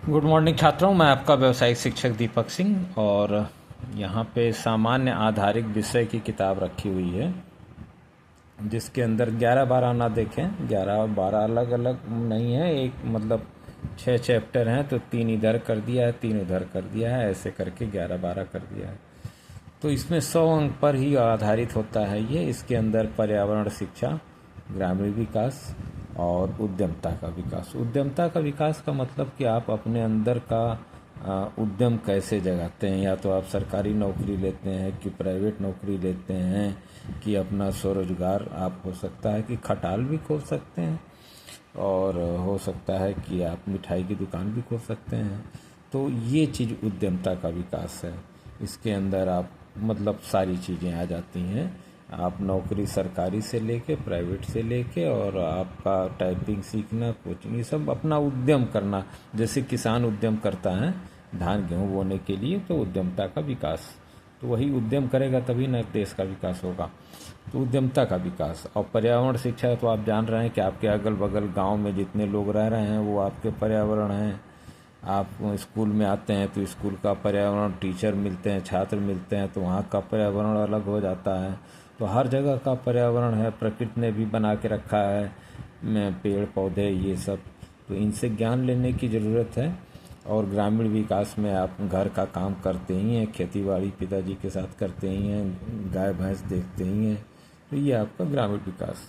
Good morning छात्रों, मैं आपका व्यवसायिक शिक्षक दीपक सिंह और यहाँ पे सामान्य आधारित विषय की किताब रखी हुई है जिसके अंदर 11-12 ना देखें, 11 और 12 अलग अलग नहीं है। एक मतलब 6 चैप्टर हैं तो 3 इधर कर दिया है, 3 उधर कर दिया है, ऐसे करके 11-12 कर दिया है। तो इसमें 100 अंक पर ही आधारित होता है ये। इसके अंदर पर्यावरण शिक्षा, ग्रामीण विकास और उद्यमता का विकास। उद्यमता का विकास का मतलब कि आप अपने अंदर का उद्यम कैसे जगाते हैं। या तो आप सरकारी नौकरी लेते हैं कि प्राइवेट नौकरी लेते हैं कि अपना स्वरोजगार आप हो सकता है कि खटाल भी खोल सकते हैं और हो सकता है कि आप मिठाई की दुकान भी खोल सकते हैं। तो ये चीज़ उद्यमता का विकास है। इसके अंदर आप मतलब सारी चीज़ें आ जाती हैं। आप नौकरी सरकारी से लेके प्राइवेट से लेके और आपका टाइपिंग सीखना, कोचिंग, ये सब अपना उद्यम करना। जैसे किसान उद्यम करता है धान गेहूँ बोने के लिए, तो उद्यमता का विकास। तो वही उद्यम करेगा तभी न देश का विकास होगा। तो उद्यमता का विकास। और पर्यावरण शिक्षा तो आप जान रहे हैं कि आपके अगल बगल गांव में जितने लोग रह रहे हैं वो आपके पर्यावरण हैं। आप स्कूल में आते हैं तो स्कूल का पर्यावरण, टीचर मिलते हैं, छात्र मिलते हैं तो वहाँ का पर्यावरण अलग हो जाता है। तो हर जगह का पर्यावरण है, प्रकृति ने भी बना के रखा है, पेड़ पौधे ये सब। तो इनसे ज्ञान लेने की ज़रूरत है। और ग्रामीण विकास में आप घर का काम करते ही हैं, खेतीबाड़ी पिताजी के साथ करते ही हैं, गाय भैंस देखते ही हैं। तो ये आपका ग्रामीण विकास,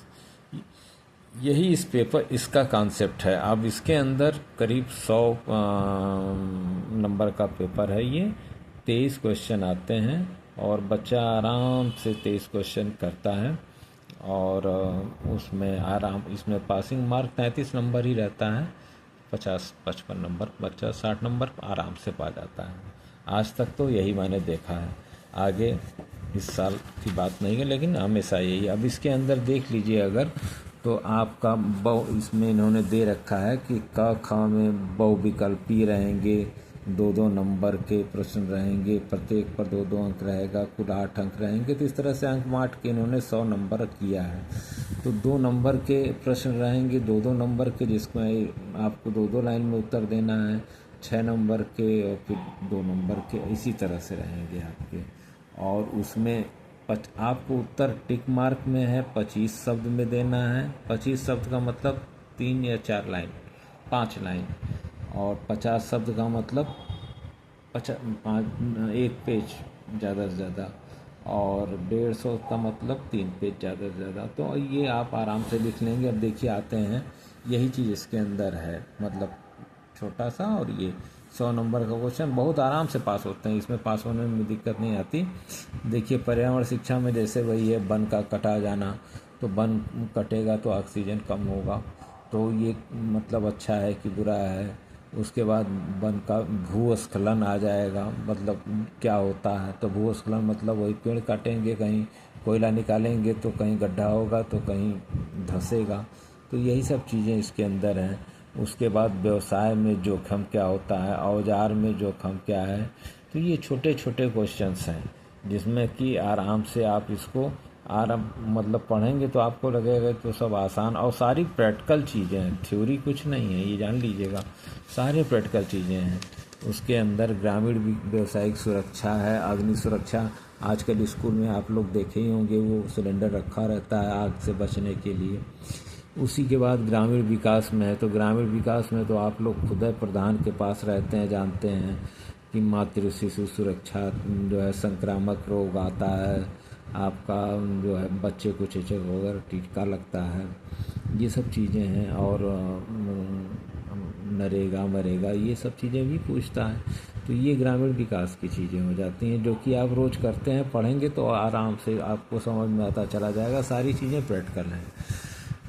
यही इस पेपर इसका कॉन्सेप्ट है। अब इसके अंदर करीब 100 नंबर का पेपर है ये। 23 क्वेश्चन आते हैं और बच्चा आराम से 23 क्वेश्चन करता है और इसमें पासिंग मार्क 33 नंबर ही रहता है। 50-55 नंबर बच्चा 60 नंबर आराम से पा जाता है। आज तक तो यही मैंने देखा है। आगे इस साल की बात नहीं है लेकिन हमेशा यही। अब इसके अंदर देख लीजिए अगर, तो आपका इसमें इन्होंने दे रखा है कि क ख में बहुविकल्पी रहेंगे, 2-2 नंबर के प्रश्न रहेंगे, प्रत्येक पर 2-2 अंक रहेगा, कुल 8 अंक रहेंगे। तो इस तरह से अंक बांट के इन्होंने 100 नंबर किया है। तो 2 नंबर के प्रश्न रहेंगे, 2-2 नंबर के, जिसमें आपको 2-2 लाइन में उत्तर देना है। 6 नंबर के और फिर 2 नंबर के, इसी तरह से रहेंगे आपके। और उसमें आपको उत्तर टिक मार्क में है, 25 शब्द में देना है। 25 शब्द का मतलब 3 या 4 लाइन, 5 लाइन। और 50 शब्द का मतलब 1 पेज ज़्यादा से ज़्यादा। और 150 का मतलब 3 पेज ज़्यादा से ज़्यादा। तो ये आप आराम से लिख लेंगे। अब देखिए आते हैं, यही चीज़ इसके अंदर है, मतलब छोटा सा। और ये 100 नंबर का क्वेश्चन बहुत आराम से पास होते हैं, इसमें पास होने में दिक्कत नहीं आती। देखिए पर्यावरण शिक्षा में जैसे वही है, वन का कटा जाना, तो वन कटेगा तो ऑक्सीजन कम होगा। तो ये मतलब अच्छा है कि बुरा है। उसके बाद वन का भूस्खलन आ जाएगा, मतलब क्या होता है। तो भूस्खलन मतलब वही, पेड़ काटेंगे, कहीं कोयला निकालेंगे तो कहीं गड्ढा होगा तो कहीं धंसेगा। तो यही सब चीज़ें इसके अंदर हैं। उसके बाद व्यवसाय में जोखिम क्या होता है, औजार में जोखिम क्या है। तो ये छोटे छोटे क्वेश्चंस हैं जिसमें कि आराम से आप इसको मतलब पढ़ेंगे तो आपको लगेगा तो सब आसान। और सारी प्रैक्टिकल चीज़ें हैं, थ्योरी कुछ नहीं है, ये जान लीजिएगा, सारे प्रैक्टिकल चीज़ें हैं। उसके अंदर ग्रामीण व्यावसायिक सुरक्षा है, अग्नि सुरक्षा। आजकल स्कूल में आप लोग देखे ही होंगे, वो सिलेंडर रखा रहता है आग से बचने के लिए। उसी के बाद ग्रामीण विकास में है, तो ग्रामीण विकास में तो आप लोग खुद प्रधान के पास रहते हैं, जानते हैं कि मातृ शिशु सुरक्षा जो है, संक्रामक रोग आता है आपका, जो है बच्चे को चेचक वगैरह टीका लगता है, ये सब चीज़ें हैं। और नरेगा मरेगा ये सब चीज़ें भी पूछता है। तो ये ग्रामीण विकास की चीज़ें हो जाती हैं जो कि आप रोज़ करते हैं, पढ़ेंगे तो आराम से आपको समझ में आता चला जाएगा। सारी चीज़ें प्रैक्टिकल हैं।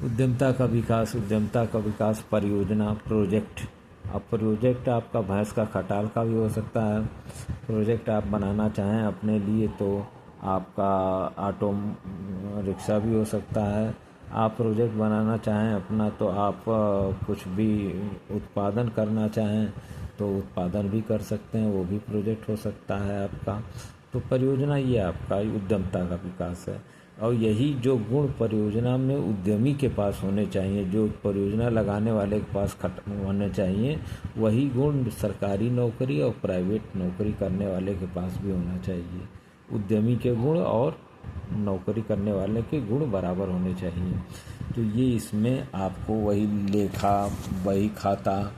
उद्यमता का विकास, उद्यमता का विकास परियोजना, प्रोजेक्ट। अब प्रोजेक्ट आपका भैंस का खटाल का भी हो सकता है। प्रोजेक्ट आप बनाना चाहें अपने लिए तो आपका ऑटो रिक्शा भी हो सकता है। आप प्रोजेक्ट बनाना चाहें अपना तो आप कुछ भी उत्पादन करना चाहें तो उत्पादन भी कर सकते हैं, वो भी प्रोजेक्ट हो सकता है आपका। तो परियोजना ये आपका उद्यमता का विकास है। और यही जो गुण परियोजना में उद्यमी के पास होने चाहिए, जो परियोजना लगाने वाले के पास होने चाहिए, वही गुण सरकारी नौकरी और प्राइवेट नौकरी करने वाले के पास भी होना चाहिए। उद्यमी के गुण और नौकरी करने वाले के गुण बराबर होने चाहिए। तो ये इसमें आपको वही लेखा, वही खाता,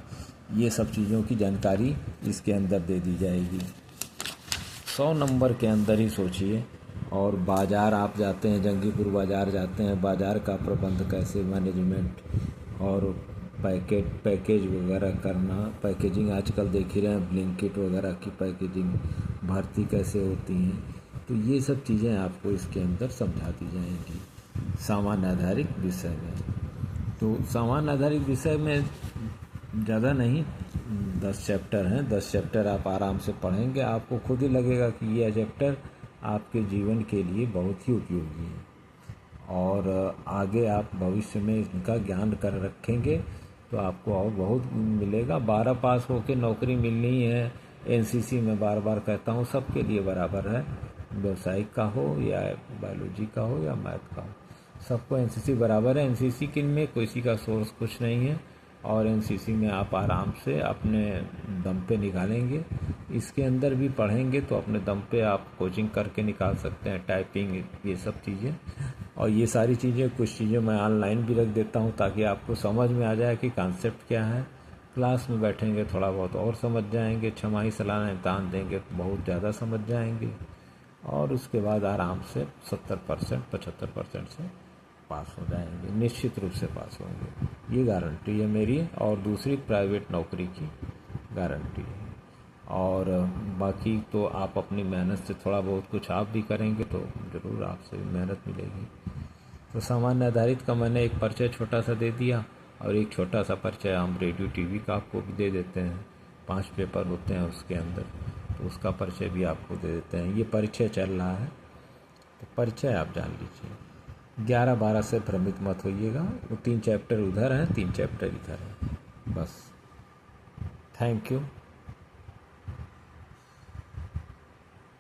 ये सब चीज़ों की जानकारी इसके अंदर दे दी जाएगी। 100 नंबर के अंदर ही सोचिए। और बाज़ार आप जाते हैं, जंगीपुर बाज़ार जाते हैं, बाज़ार का प्रबंध कैसे, मैनेजमेंट और पैकेज वगैरह करना, पैकेजिंग आजकल देख ही रहे हैं, ब्लिंकिट वगैरह की पैकेजिंग, भर्ती कैसे होती हैं, तो ये सब चीज़ें आपको इसके अंदर समझा दी जाएंगी सामान्य आधारित विषय में। तो सामान्य आधारित विषय में ज़्यादा नहीं, 10 चैप्टर हैं। 10 चैप्टर आप आराम से पढ़ेंगे, आपको खुद ही लगेगा कि यह चैप्टर आपके जीवन के लिए बहुत ही उपयोगी है। और आगे आप भविष्य में इनका ज्ञान कर रखेंगे तो आपको और बहुत मिलेगा। 12 पास होकर नौकरी मिलनी है, एनसीसी में बार बार कहता हूँ सबके लिए बराबर है, व्यवसायिक का हो या बायोलॉजी का हो या मैथ का हो, सबको एनसीसी बराबर है। एनसीसी किन में किसी का सोर्स कुछ नहीं है, और एनसीसी में आप आराम से अपने दम पे निकालेंगे। इसके अंदर भी पढ़ेंगे तो अपने दम पे आप कोचिंग करके निकाल सकते हैं, टाइपिंग, ये सब चीज़ें। और ये सारी चीज़ें, कुछ चीज़ें मैं ऑनलाइन भी रख देता हूँ ताकि आपको समझ में आ जाए कि कॉन्सेप्ट क्या है। क्लास में बैठेंगे थोड़ा बहुत और समझ जाएंगे, छमाही सालाना इम्तहान देंगे तो बहुत ज़्यादा समझ जाएंगे, और उसके बाद आराम से 70% 75% से पास हो जाएंगे, निश्चित रूप से पास होंगे। ये गारंटी है मेरी, और दूसरी प्राइवेट नौकरी की गारंटी है। और बाकी तो आप अपनी मेहनत से थोड़ा बहुत कुछ आप भी करेंगे तो ज़रूर आपसे मेहनत मिलेगी। तो सामान्य आधारित का मैंने एक परिचय छोटा सा दे दिया, और एक छोटा सा परिचय हम रेडियो टीवी का आपको भी दे देते हैं। 5 पेपर होते हैं उसके अंदर, तो उसका परिचय भी आपको दे देते हैं। ये परिचय चल रहा है तो परिचय आप जान लीजिए। 11-12 से भ्रमित मत होइएगा, वो 3 चैप्टर उधर हैं, 3 चैप्टर इधर हैं, बस। Thank you.